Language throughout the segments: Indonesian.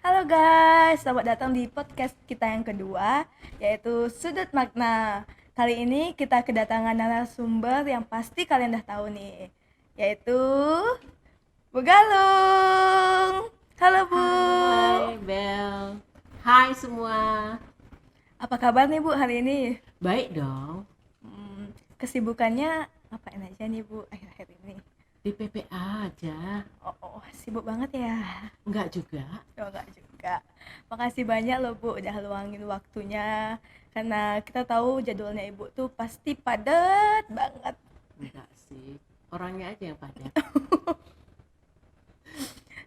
Halo guys, selamat datang di podcast kita yang kedua, yaitu Sudut Makna. Kali ini kita kedatangan narasumber yang pasti kalian udah tahu nih, yaitu Bu Galung. Halo Bu, Hai Bel, hai semua. apa kabar nih Bu hari ini? Baik dong, Kesibukannya apain aja nih Bu akhir-akhir ini? di PPA aja. Sibuk banget ya? Enggak juga. Oh, enggak juga. Makasih banyak loh Bu udah luangin waktunya. Karena kita tahu jadwalnya Ibu tuh pasti padat banget. Enggak sih, orangnya aja yang padat.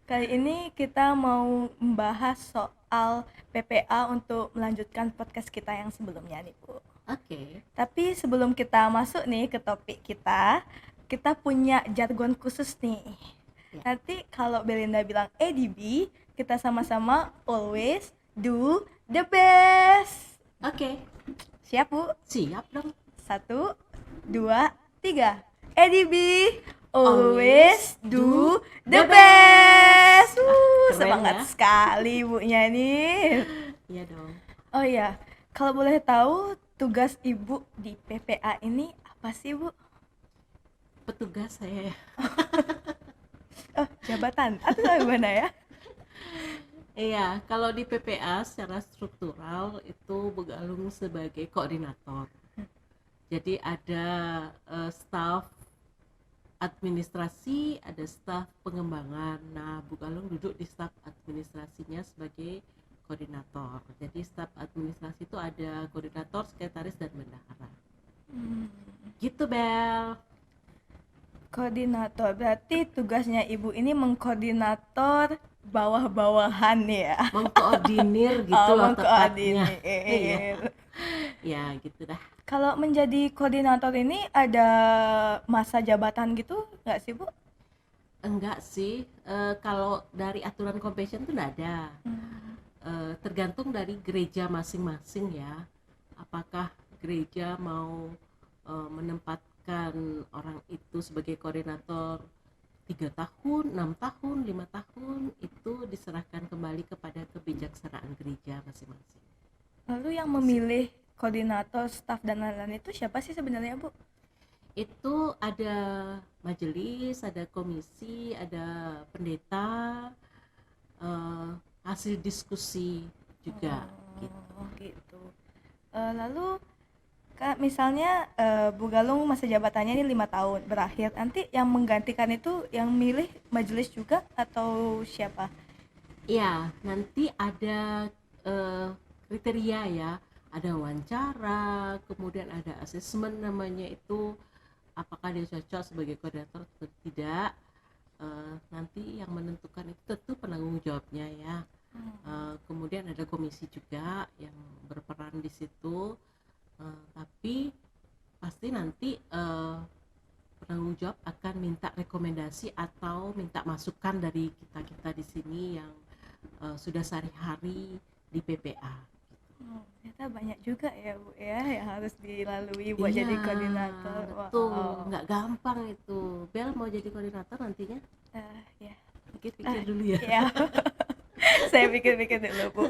Kali ini kita mau membahas soal PPA untuk melanjutkan podcast kita yang sebelumnya nih Bu. Oke. Tapi sebelum kita masuk nih ke topik kita punya jargon khusus nih. Ya. Nanti kalau Belinda bilang ADB, kita sama-sama always do the best. Oke, Siap Bu? siap dong. 1, 2, 3. ADB, always do the best. Keren Semangat ya. sekali Bunya nih. Iya dong. Oh iya, kalau boleh tahu tugas Ibu di PPA ini apa sih Bu? Petugas saya. Oh, jabatan atau gimana ya? Iya, kalau di PPA secara struktural itu Begalung sebagai koordinator. Jadi ada staf administrasi, ada staf pengembangan. Nah, Begalung duduk di staf administrasinya sebagai koordinator. Jadi staf administrasi itu ada koordinator, sekretaris, dan bendahara. Gitu Bel. Koordinator, berarti tugasnya Ibu ini mengkoordinator bawah-bawahan ya. Mengkoordinir gitu loh tepatnya. Iya. Mengkoordinir. Ya gitu dah. Kalau menjadi koordinator ini ada masa jabatan gitu nggak sih Bu? Enggak sih, kalau dari aturan compassion tuh enggak ada. Tergantung dari gereja masing-masing ya. Apakah gereja mau menempatkan orang itu sebagai koordinator 3 tahun, 6 tahun, 5 tahun, itu diserahkan kembali kepada kebijaksanaan gereja masing-masing. Lalu yang memilih koordinator, staf dan lain-lain itu siapa sih sebenarnya Bu? Itu ada majelis, ada komisi, ada pendeta, hasil diskusi juga gitu. Oh gitu. Lalu misalnya Bu Galung masa jabatannya ini 5 tahun berakhir, nanti yang menggantikan itu yang milih majelis juga atau siapa? Ya, nanti ada kriteria ya, ada wawancara, kemudian ada asesmen namanya itu, apakah dia cocok sebagai koordinator atau tidak. Nanti yang menentukan itu tentu penanggung jawabnya ya. Kemudian ada komisi juga yang berperan di situ. Tapi pasti nanti penanggung jawab akan minta rekomendasi atau minta masukan dari kita di sini yang sudah sehari-hari di PPA. Ternyata banyak juga ya Bu ya yang harus dilalui buat Iya, jadi koordinator. betul, Wow. nggak gampang itu. Bel mau jadi koordinator nantinya? Ya. Pikir-pikir dulu ya. Ya. Saya pikir-pikir dulu Bu.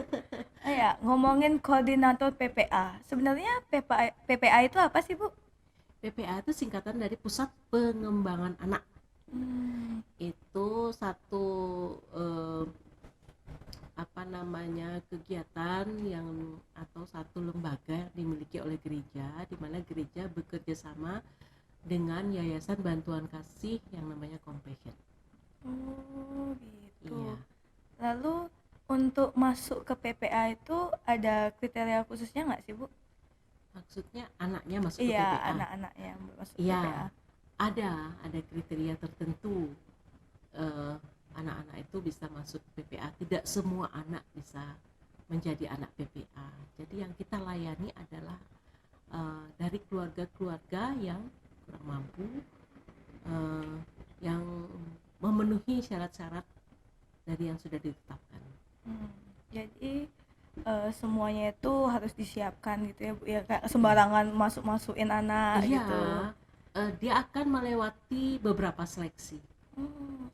Ya, ngomongin koordinator PPA. Sebenarnya PPA itu apa sih Bu? PPA itu singkatan dari Pusat Pengembangan Anak. Itu satu kegiatan yang atau satu lembaga yang dimiliki oleh gereja, di mana gereja bekerja sama dengan Yayasan Bantuan Kasih yang namanya Compassion. Oh, gitu. Iya. Lalu untuk masuk ke PPA itu ada kriteria khususnya nggak sih Bu? Maksudnya anaknya masuk ke Iya, PPA? anak-anaknya yang masuk Iya, PPA. ada kriteria tertentu. Anak-anak itu bisa masuk PPA. Tidak semua anak bisa menjadi anak PPA. Jadi yang kita layani adalah dari keluarga-keluarga yang kurang mampu, yang memenuhi syarat-syarat dari yang sudah ditetapkan. Jadi semuanya itu harus disiapkan gitu ya Bu ya, kayak sembarangan masukin anak Iya, gitu. dia akan melewati beberapa seleksi.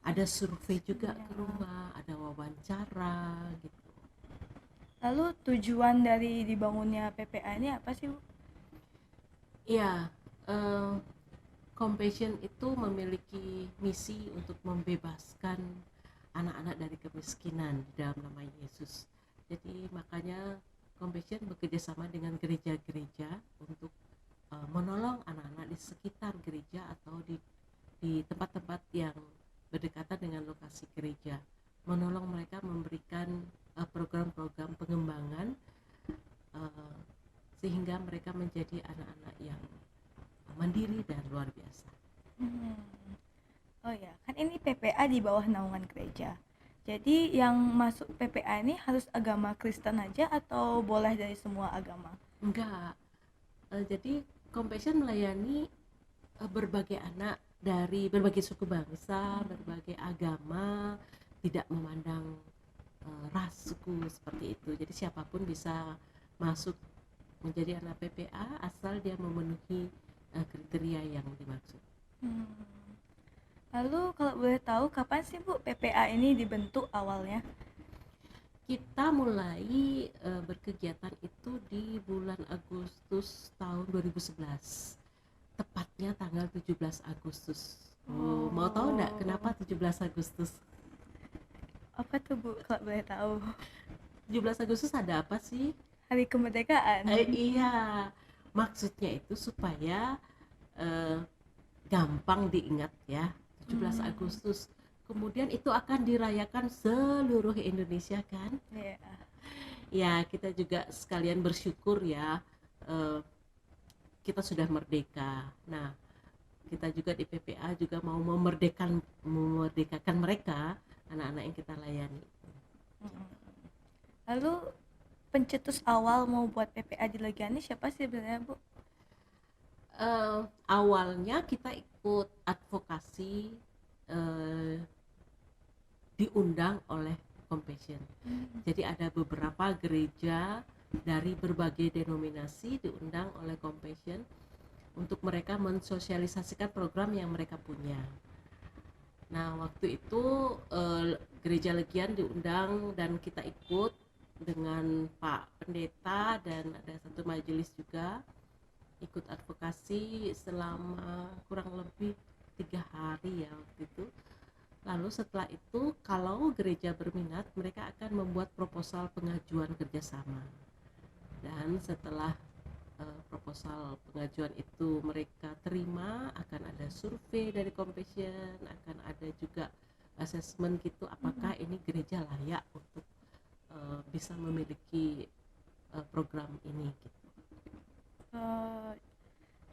Ada survei juga ke rumah, ada wawancara gitu. Lalu tujuan dari dibangunnya PPA ini apa sih, Bu? Iya, eh, Compassion itu memiliki misi untuk membebaskan anak-anak dari kemiskinan di dalam nama Yesus. Jadi makanya Compassion bekerja sama dengan gereja-gereja untuk menolong anak-anak di sekitar gereja atau di tempat-tempat yang berdekatan dengan lokasi gereja, menolong mereka, memberikan program-program pengembangan uh, sehingga mereka menjadi anak-anak yang mandiri dan luar biasa. Hmm. Oh ya, kan ini PPA di bawah naungan gereja. Jadi yang masuk PPA ini harus agama Kristen aja atau boleh dari semua agama? Enggak, jadi Compassion melayani berbagai anak dari berbagai suku bangsa, berbagai agama, tidak memandang ras, suku, seperti itu. Jadi siapapun bisa masuk menjadi anak PPA asal dia memenuhi kriteria yang dimaksud. Hmm. Lalu kalau boleh tahu kapan sih, Bu, PPA ini dibentuk awalnya? Kita mulai berkegiatan itu di bulan Agustus tahun 2011, tepatnya tanggal 17 Agustus. Mau tahu enggak kenapa 17 Agustus? Apa tuh, Bu, kalau boleh tahu? 17 Agustus ada apa sih? Hari kemerdekaan. Iya, maksudnya itu supaya eh, gampang diingat ya, 17 Agustus. Kemudian itu akan dirayakan seluruh Indonesia kan? Iya. Ya, kita juga sekalian bersyukur ya, kita sudah merdeka. Nah, kita juga di PPA juga mau memerdekakan mereka, anak-anak yang kita layani. Lalu pencetus awal mau buat PPA di Legian ini siapa sih sebenarnya, Bu? Awalnya kita ikut advokasi, diundang oleh Compassion. Jadi ada beberapa gereja dari berbagai denominasi diundang oleh Compassion untuk mereka mensosialisasikan program yang mereka punya. Nah, waktu itu gereja Legian diundang dan kita ikut dengan Pak Pendeta dan ada satu majelis juga, ikut advokasi selama kurang lebih 3 hari ya waktu itu. Lalu setelah itu kalau gereja berminat mereka akan membuat proposal pengajuan kerjasama, dan setelah proposal pengajuan itu mereka terima, akan ada survei dari Compassion, akan ada juga assessment gitu, apakah ini gereja layak untuk bisa memiliki program ini gitu.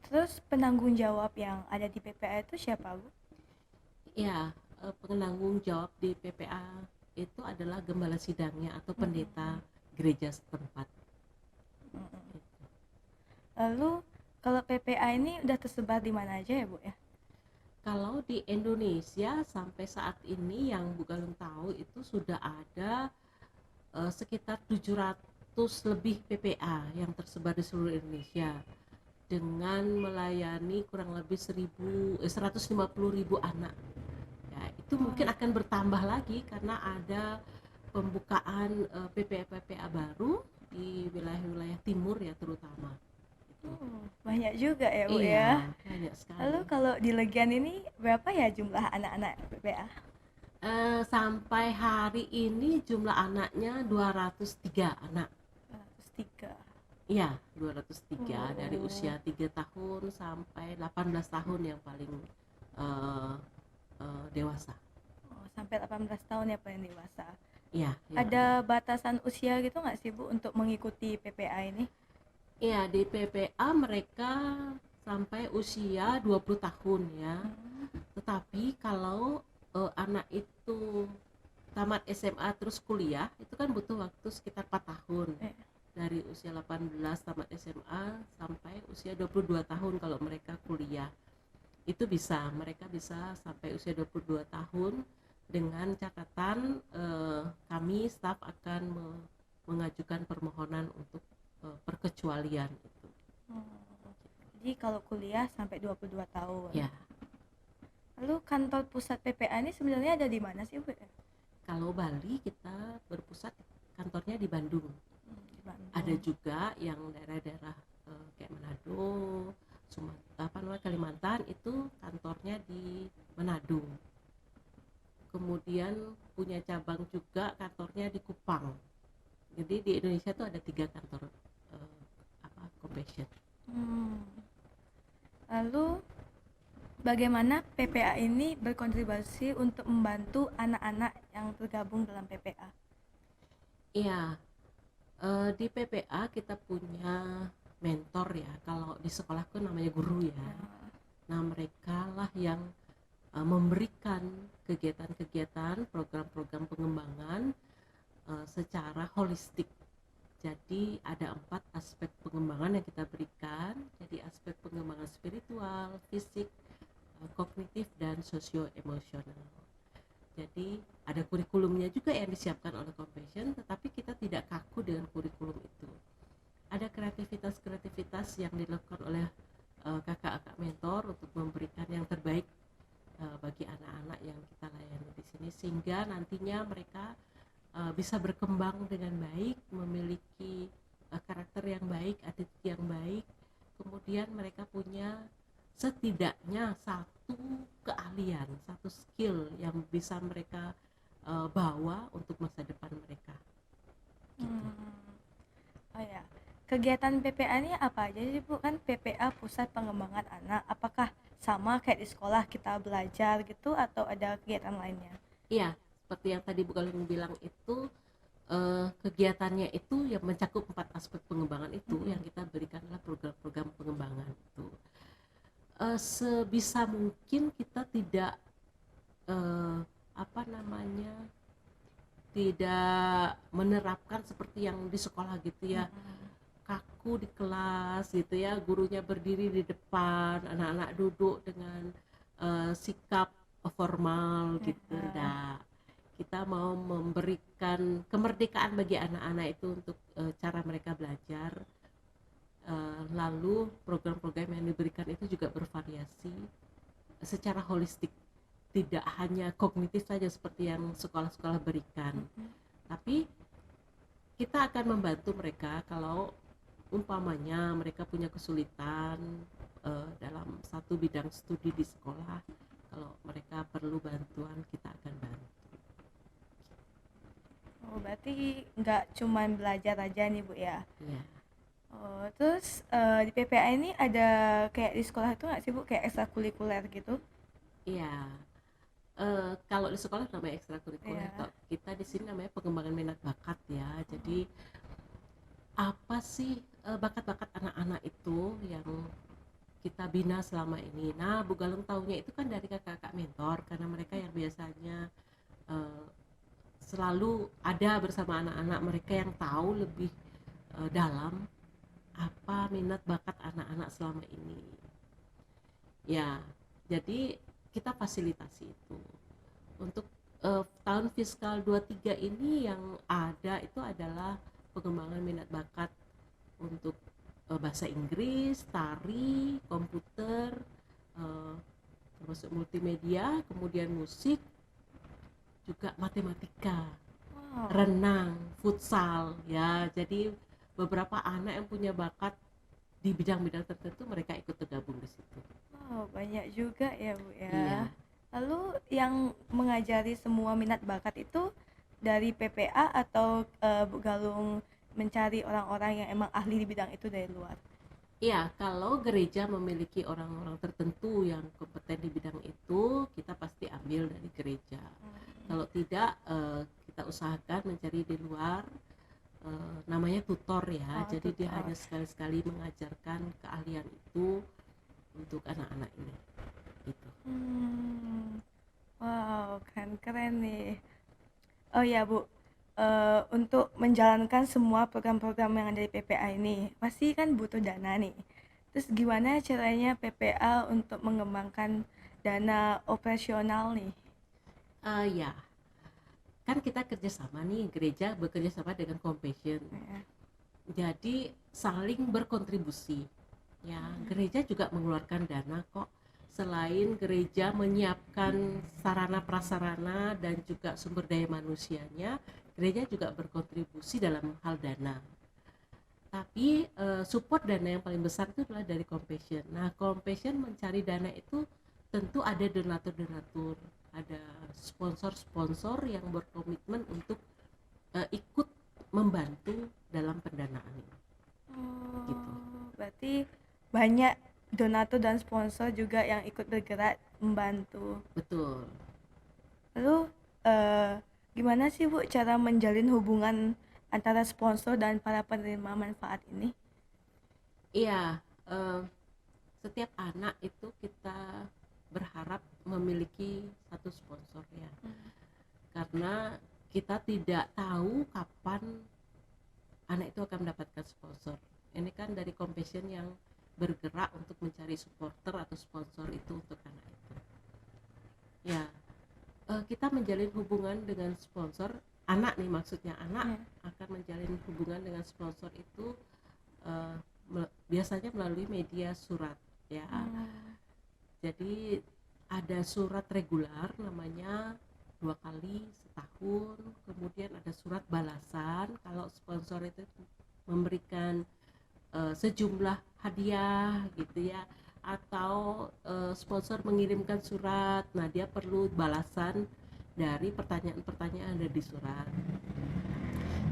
Terus penanggung jawab yang ada di PPA itu siapa, Bu? Ya, penanggung jawab di PPA itu adalah gembala sidangnya atau pendeta gereja setempat. Lalu kalau PPA ini udah tersebar di mana aja ya, Bu ya? Kalau di Indonesia sampai saat ini yang Bu Galung tahu itu sudah ada sekitar 700 lebih PPA yang tersebar di seluruh Indonesia dengan melayani kurang lebih 150.000 anak. Ya, itu mungkin akan bertambah lagi karena ada pembukaan PPA-PPA baru di wilayah-wilayah timur ya terutama. Banyak juga ya, Bu Iya, ya. banyak sekali. Lalu kalau di Legian ini berapa ya jumlah anak-anak PPA? Sampai hari ini jumlah anaknya 203 anak. 103. Iya, 203 dari usia 3 tahun sampai 18 tahun yang paling dewasa. Sampai 18 tahun ya paling dewasa. Iya. Ada batasan usia gitu nggak sih, Bu, untuk mengikuti PPA ini? Iya, di PPA mereka sampai usia 20 tahun ya. Tetapi kalau anak itu tamat SMA terus kuliah, itu kan butuh waktu sekitar 4 tahun. Dari usia 18 tamat SMA sampai usia 22 tahun kalau mereka kuliah. Itu mereka bisa sampai usia 22 tahun dengan catatan kami staf akan mengajukan permohonan untuk perkecualian itu. Jadi kalau kuliah sampai 22 tahun. Ya. Lalu kantor pusat PPA ini sebenarnya ada di mana sih, Bu? Kalau Bali kita berpusat kantornya di Bandung. Ada juga yang daerah-daerah kayak Manado, Kalimantan itu kantornya di Manado. Kemudian punya cabang juga kantornya di Kupang. Jadi di Indonesia tuh ada 3 kantor Compassion. Lalu bagaimana PPA ini berkontribusi untuk membantu anak-anak yang tergabung dalam PPA? Iya, di PPA kita punya mentor ya. Kalau di sekolahku namanya guru ya. Nah mereka lah yang memberikan kegiatan-kegiatan, program-program pengembangan secara holistik. Jadi ada 4 aspek pengembangan yang kita berikan. Jadi aspek pengembangan spiritual, fisik, kognitif, dan socio-emosional. Jadi ada kurikulumnya juga yang disiapkan oleh Compassion, tetapi kita tidak kaku dengan kurikulum itu. Ada kreativitas-kreativitas yang dilakukan oleh kakak-kakak mentor untuk memberikan yang terbaik bagi anak-anak yang kita layani di sini, sehingga nantinya mereka bisa berkembang dengan baik, memiliki karakter yang baik, attitude yang baik. Kemudian mereka punya setidaknya satu keahlian, satu skill yang bisa mereka bawa untuk masa depan mereka. Gitu. Oh ya, kegiatan PPA ini apa aja sih Bu? Kan PPA Pusat Pengembangan Anak, apakah sama kayak di sekolah kita belajar gitu atau ada kegiatan lainnya? Iya, seperti yang tadi Bu Galung bilang itu kegiatannya itu yang mencakup 4 aspek pengembangan itu. Yang kita berikan adalah program-program pengembangan itu. Sebisa mungkin kita tidak tidak menerapkan seperti yang di sekolah gitu ya, kaku di kelas gitu ya, gurunya berdiri di depan, anak-anak duduk dengan sikap formal gitu. Nah, kita mau memberikan kemerdekaan bagi anak-anak itu untuk cara mereka belajar. Lalu program-program yang diberikan itu juga bervariasi secara holistik, tidak hanya kognitif saja seperti yang sekolah-sekolah berikan, tapi kita akan membantu mereka kalau umpamanya mereka punya kesulitan dalam satu bidang studi di sekolah. Kalau mereka perlu bantuan, kita akan bantu. Oh, berarti nggak cuman belajar aja nih Bu ya? Iya. Oh, terus di PPA ini ada kayak di sekolah itu nggak sih Bu kayak ekstrakurikuler gitu? Iya. Kalau di sekolah namanya ekstrakurikuler, Iya. kita di sini namanya pengembangan minat bakat ya. Jadi apa sih bakat-bakat anak-anak itu yang kita bina selama ini? Nah, Bu Galung tahunya itu kan dari kakak-kakak mentor, karena mereka yang biasanya selalu ada bersama anak-anak mereka yang tahu lebih dalam apa minat bakat anak-anak selama ini. Ya, jadi kita fasilitasi itu. Untuk tahun fiskal 23 ini yang ada itu adalah pengembangan minat bakat untuk bahasa Inggris, tari, komputer, termasuk multimedia, kemudian musik, juga matematika, renang, futsal ya. Jadi beberapa anak yang punya bakat di bidang-bidang tertentu mereka ikut tergabung di situ. Oh, banyak juga ya Bu ya. Iya. Lalu yang mengajari semua minat bakat itu dari PPA atau Bu Galung mencari orang-orang yang emang ahli di bidang itu dari luar? Iya, kalau gereja memiliki orang-orang tertentu yang kompeten di bidang itu, kita pasti ambil dari gereja. Kalau tidak, kita usahakan mencari di luar, namanya tutor ya. Jadi tutor. dia hanya sekali-sekali mengajarkan keahlian itu untuk anak-anak ini. Gitu. Wow, keren nih. Oh ya Bu, untuk menjalankan semua program-program yang ada di PPA ini, pasti kan butuh dana nih. Terus gimana caranya PPA untuk mengembangkan dana operasional nih? Ya, kan kita kerjasama nih, gereja bekerja sama dengan Compassion. Jadi saling berkontribusi. Ya, gereja juga mengeluarkan dana kok. Selain gereja menyiapkan sarana prasarana dan juga sumber daya manusianya, gereja juga berkontribusi dalam hal dana. Tapi support dana yang paling besar itu adalah dari Compassion. Nah, Compassion mencari dana itu tentu ada donatur-donatur, ada sponsor-sponsor yang berkomitmen untuk ikut membantu dalam pendanaan ini. Gitu. Berarti banyak donatur dan sponsor juga yang ikut bergerak membantu. Betul. Lalu gimana sih Bu cara menjalin hubungan antara sponsor dan para penerima manfaat ini? Iya, setiap anak itu kita berharap memiliki satu sponsor ya, karena kita tidak tahu kapan anak itu akan mendapatkan sponsor. Ini kan dari Compassion yang bergerak untuk mencari supporter atau sponsor itu untuk anak itu. Ya, kita menjalin hubungan dengan sponsor anak nih, maksudnya anak akan menjalin hubungan dengan sponsor itu biasanya melalui media surat ya. Jadi ada surat reguler namanya 2 kali setahun, kemudian ada surat balasan kalau sponsor itu memberikan sejumlah hadiah gitu ya, atau sponsor mengirimkan surat, nah dia perlu balasan dari pertanyaan-pertanyaan ada di surat.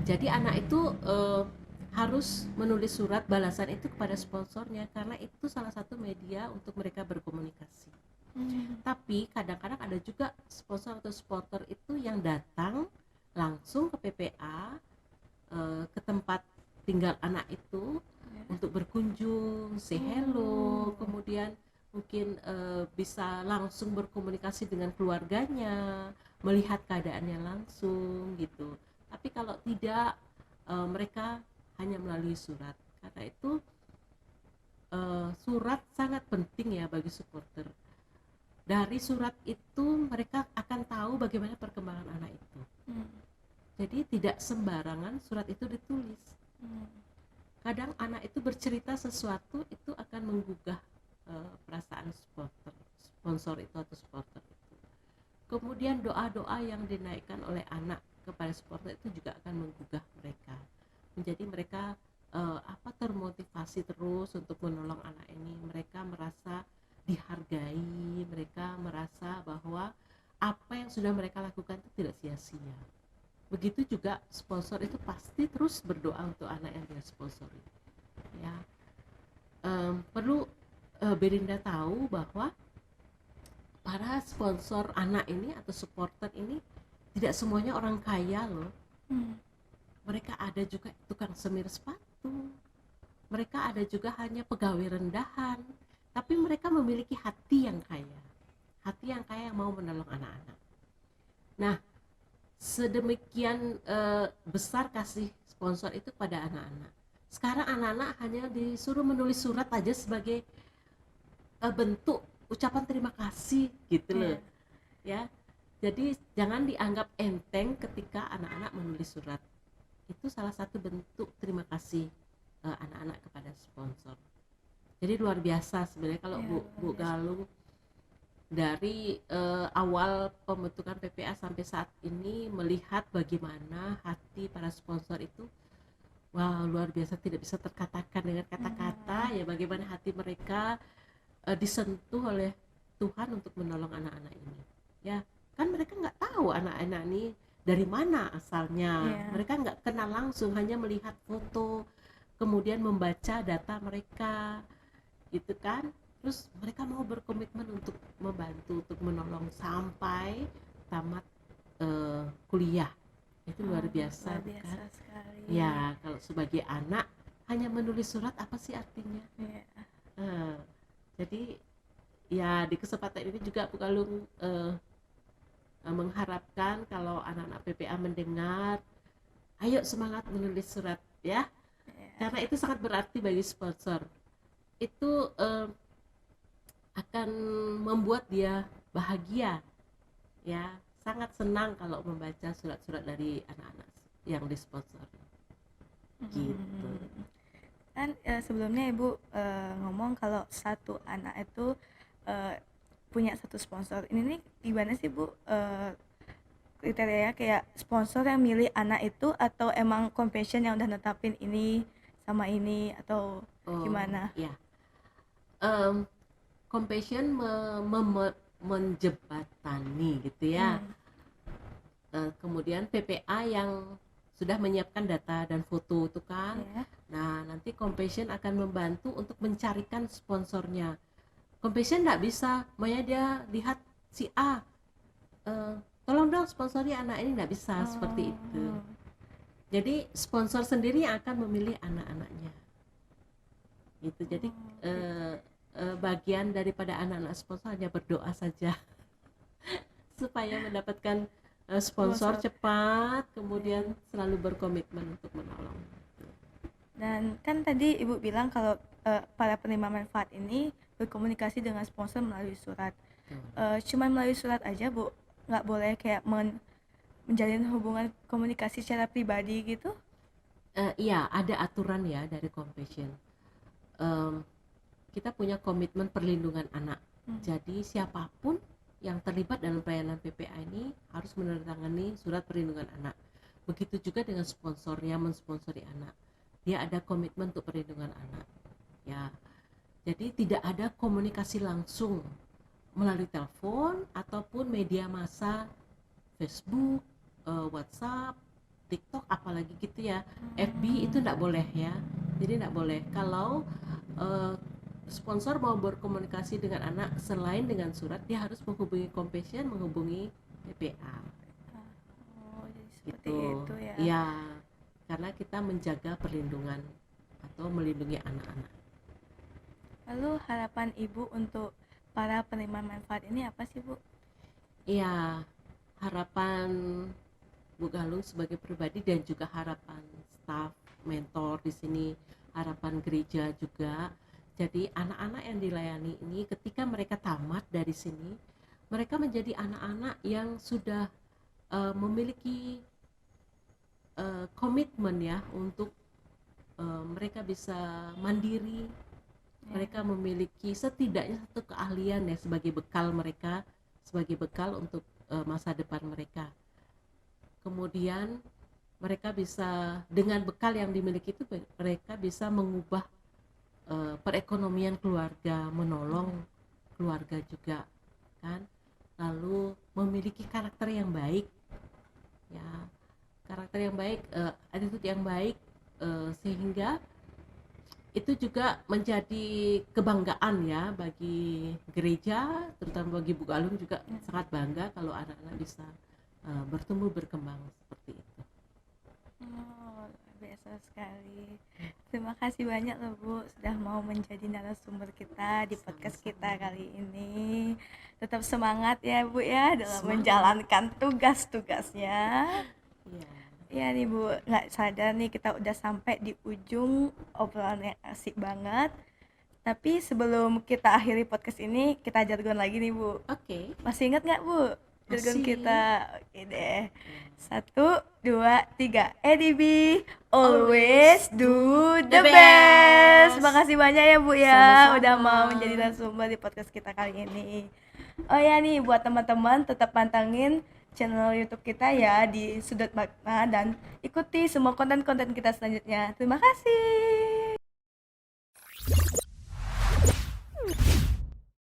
Jadi anak itu harus menulis surat balasan itu kepada sponsornya, karena itu salah satu media untuk mereka berkomunikasi. Tapi kadang-kadang ada juga sponsor atau supporter itu yang datang langsung ke PPA, ke tempat tinggal anak itu untuk berkunjung, say hello, kemudian mungkin bisa langsung berkomunikasi dengan keluarganya, melihat keadaannya langsung gitu. Tapi kalau tidak, mereka hanya melalui surat. Karena itu surat sangat penting ya bagi supporter. Dari surat itu mereka akan tahu bagaimana perkembangan anak itu. Jadi tidak sembarangan surat itu ditulis. Kadang anak itu bercerita sesuatu itu akan menggugah perasaan sponsor itu atau supporter itu. Kemudian doa-doa yang dinaikkan oleh anak kepada supporter itu juga akan menggugah mereka. Menjadi mereka termotivasi terus untuk menolong anak ini. Mereka merasa dihargai, mereka merasa bahwa apa yang sudah mereka lakukan itu tidak sia-sia. Begitu juga sponsor itu pasti terus berdoa untuk anak yang dia sponsori ya. Perlu Belinda tahu bahwa para sponsor anak ini atau supporter ini tidak semuanya orang kaya loh. Mereka ada juga tukang semir sepatu, mereka ada juga hanya pegawai rendahan, tapi mereka memiliki hati yang kaya yang mau menolong anak-anak. Nah, sedemikian besar kasih sponsor itu pada anak-anak. Sekarang anak-anak hanya disuruh menulis surat aja sebagai bentuk ucapan terima kasih gitu loh ya. Jadi jangan dianggap enteng ketika anak-anak menulis surat. Itu salah satu bentuk terima kasih anak-anak kepada sponsor. Jadi luar biasa sebenarnya kalau Bu Galung dari awal pembentukan PPA sampai saat ini melihat bagaimana hati para sponsor itu, wow, luar biasa, tidak bisa terkatakan dengan kata-kata ya, bagaimana hati mereka disentuh oleh Tuhan untuk menolong anak-anak ini ya. Kan mereka nggak tahu anak-anak ini dari mana asalnya, mereka nggak kenal langsung, hanya melihat foto kemudian membaca data mereka gitu kan. Terus mereka mau berkomitmen untuk membantu, untuk menolong sampai tamat kuliah. Itu luar biasa, luar biasa kan? sekali. Ya, kalau sebagai anak hanya menulis surat apa sih artinya? Jadi ya di kesempatan ini juga Bu Galung mengharapkan kalau anak-anak PPA mendengar, ayo semangat menulis surat ya, karena itu sangat berarti bagi sponsor. Itu akan membuat dia bahagia ya, sangat senang kalau membaca surat-surat dari anak-anak yang disponsor gitu. Kan sebelumnya Ibu ngomong kalau satu anak itu punya satu sponsor. Ini nih gimana sih Bu kriteria kayak sponsor yang milih anak itu, atau emang Compassion yang udah netapin ini sama ini atau gimana? Ya, compassion menjembatani gitu ya. Kemudian PPA yang sudah menyiapkan data dan foto itu kan. Ya. Nah, nanti compassion akan membantu untuk mencarikan sponsornya. Compassion nggak bisa, makanya dia lihat si A, tolong dong sponsori anak ini, nggak bisa seperti itu. Jadi sponsor sendiri yang akan memilih anak-anaknya. Itu jadi bagian daripada anak-anak sponsor hanya berdoa saja supaya mendapatkan sponsor cepat, kemudian selalu berkomitmen untuk menolong. Dan kan tadi Ibu bilang kalau para penerima manfaat ini berkomunikasi dengan sponsor melalui surat. Cuma melalui surat aja, Bu? Nggak boleh kayak menjalin hubungan komunikasi secara pribadi gitu? Iya, ada aturan ya dari Compassion. Kita punya komitmen perlindungan anak. Jadi siapapun yang terlibat dalam pelayanan PPA ini harus menandatangani surat perlindungan anak. Begitu juga dengan sponsor yang mensponsori anak. Dia ada komitmen untuk perlindungan anak. Ya. Jadi tidak ada komunikasi langsung melalui telepon ataupun media massa, Facebook, WhatsApp, TikTok, apalagi gitu ya. FB itu enggak boleh ya. Jadi enggak boleh. Kalau sponsor mau berkomunikasi dengan anak selain dengan surat, dia harus menghubungi Compassion, menghubungi PPA. Jadi seperti itu ya. Iya, karena kita menjaga perlindungan atau melindungi anak-anak. Lalu harapan Ibu untuk para penerima manfaat ini apa sih, Bu? Iya, harapan Bu Galung sebagai pribadi dan juga harapan staf, mentor di sini, harapan gereja juga. Jadi anak-anak yang dilayani ini ketika mereka tamat dari sini, mereka menjadi anak-anak yang sudah memiliki komitmen ya untuk mereka bisa mandiri. Mereka memiliki setidaknya satu keahlian ya sebagai bekal mereka, sebagai bekal untuk masa depan mereka. Kemudian mereka bisa dengan bekal yang dimiliki itu mereka bisa mengubah perekonomian keluarga, menolong keluarga juga kan, lalu memiliki karakter yang baik ya, karakter yang baik, attitude yang baik, sehingga itu juga menjadi kebanggaan ya bagi gereja, terutama bagi Bu Galung juga sangat bangga kalau anak-anak bisa bertumbuh berkembang seperti itu. Biasa sekali. Terima kasih banyak loh Bu sudah mau menjadi narasumber kita di podcast kita kali ini. Tetap semangat ya Bu ya dalam menjalankan tugas-tugasnya. Ya nih Bu, nggak sadar nih kita udah sampai di ujung obrolan yang asik banget. Tapi sebelum kita akhiri podcast ini, kita jargon lagi nih Bu. Oke. Masih ingat nggak Bu jargon kita? Oke deh. 1, 2, 3. EDB always do the best. Makasih banyak ya Bu ya. Sama-sama. Udah mau menjadi narasumber di podcast kita kali ini. Oh ya nih buat teman-teman tetap pantengin channel YouTube kita ya di Sudut Makna dan ikuti semua konten-konten kita selanjutnya. Terima kasih.